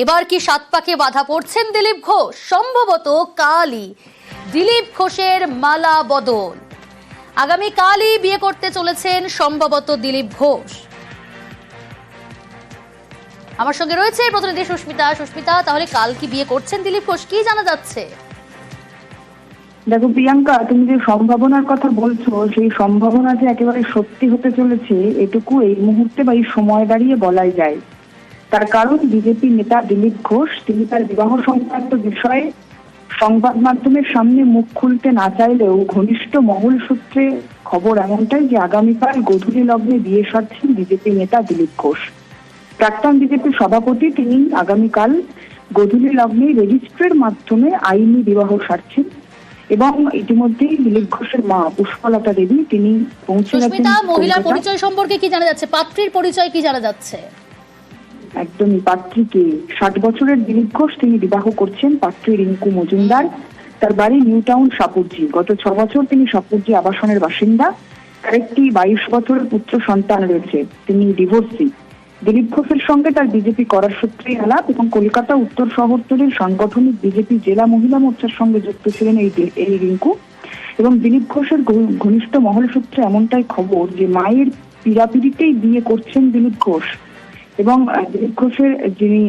এবার কি সাত পাকে বাধা পড়ছেন দিলীপ ঘোষ? সম্ভবত কালই দিলীপ ঘোষের মালা বদল। আগামী কালই বিয়ে করতে চলেছেন সম্ভবত দিলীপ ঘোষ। আমার সঙ্গে রয়েছে প্রতিনিধি সুস্মিতা। সুস্মিতা, তাহলে কাল কি বিয়ে করছেন দিলীপ ঘোষ, কি জানা যাচ্ছে? দেখো প্রিয়াঙ্কা, তুমি যে সম্ভাবনার কথা বলছো, সেই সম্ভাবনা যে একেবারে সত্যি হতে চলেছে এটুকু এই মুহূর্তে বা এই সময় দাঁড়িয়ে বলাই যায়। তার কারণ বিজেপি নেতা দিলীপ ঘোষ তিনি তার বিবাহ সংক্রান্ত বিষয়ে সংবাদ মাধ্যমের সামনে মুখ খুলতে না চাইলেও ঘনিষ্ঠ মহল সূত্রে খবর এমনটাই যে আগামীকাল গোধূলি লগ্নে বিয়ে সারছেন বিজেপি নেতা দিলীপ ঘোষ। প্রাক্তন বিজেপি সভাপতি তিনি আগামীকাল গোধূলি লগ্নে রেজিস্ট্রির মাধ্যমে আইনি বিবাহ সারছেন এবং ইতিমধ্যেই দিলীপ ঘোষের মা পুষ্পলতা দেবী তিনি পৌঁছে গেছেন। সুস্মিতা, মহিলার পরিচয় সম্পর্কে কি জানা যাচ্ছে? পাত্রীর পরিচয় কি জানা যাচ্ছে? একদমই, পাত্রীকে 60 বছরের দিলীপ ঘোষ তিনি বিবাহ করছেন পাত্রী রিঙ্কু মজুমদার। তার বাড়ি নিউ টাউন সাপুরজি। গত 6 বছর তিনি সাপুরজি আবাসনের বাসিন্দা। তার একটি 22 বছরের পুত্র সন্তান রয়েছে। তিনি ডিভোর্সি। দিলীপ ঘোষের সঙ্গে তার বিজেপি করার সূত্রেই আলাপ এবং কলকাতা উত্তর শহরতলির সাংগঠনিক বিজেপি জেলা মহিলা মোর্চার সঙ্গে যুক্ত ছিলেন এই রিঙ্কু। এবং দিলীপ ঘোষের ঘনিষ্ঠ মহল সূত্রে এমনটাই খবর যে মায়ের পীড়াপিড়িতেই বিয়ে করছেন দিলীপ ঘোষ এবং দিলীপ ঘোষের যিনি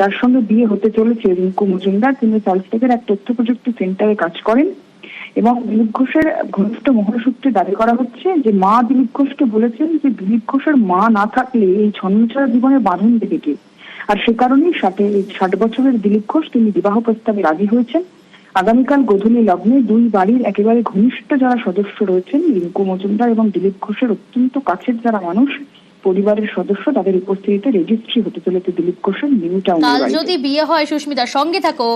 তার সঙ্গে বিয়ে হতে চলেছে রিঙ্কু মজুমদার, তিনি সালস্টেকের এক তথ্য প্রযুক্তি সেন্টারে কাজ করেন এবং দিলীপ ঘোষের ঘনিষ্ঠ মহল সূত্রে দাবি করা হচ্ছে যে মা দিলীপ ঘোষকে বলেছেন যে দিলীপ ঘোষের মা না থাকলে এই ছন্নছাড়া জীবনে বাঁধন দেবে কে। আর সে কারণেই 60 বছরের দিলীপ ঘোষ তিনি বিবাহ প্রস্তাবে রাজি হয়েছেন। আগামীকাল গোধূলি লগ্নে দুই বাড়ির একেবারে ঘনিষ্ঠ যারা সদস্য রয়েছেন রিঙ্কু মজুমদার এবং দিলীপ ঘোষের অত্যন্ত কাছের যারা মানুষ পরিবারের সদস্য, তাদের উপস্থিতিতে রেজিস্ট্রি হতে চলেছে দিলীপ ঘোষের নিউ টাউন। কাল যদি বিয়ে হয়, সুস্মিতার সঙ্গে থাকো,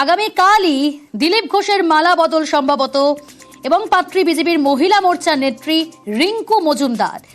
আগামী কালই দিলীপ ঘোষের মালা বদল সম্ভবত এবং পাত্রী বিজেপির মহিলা মোর্চার নেত্রী রিঙ্কু মজুমদার।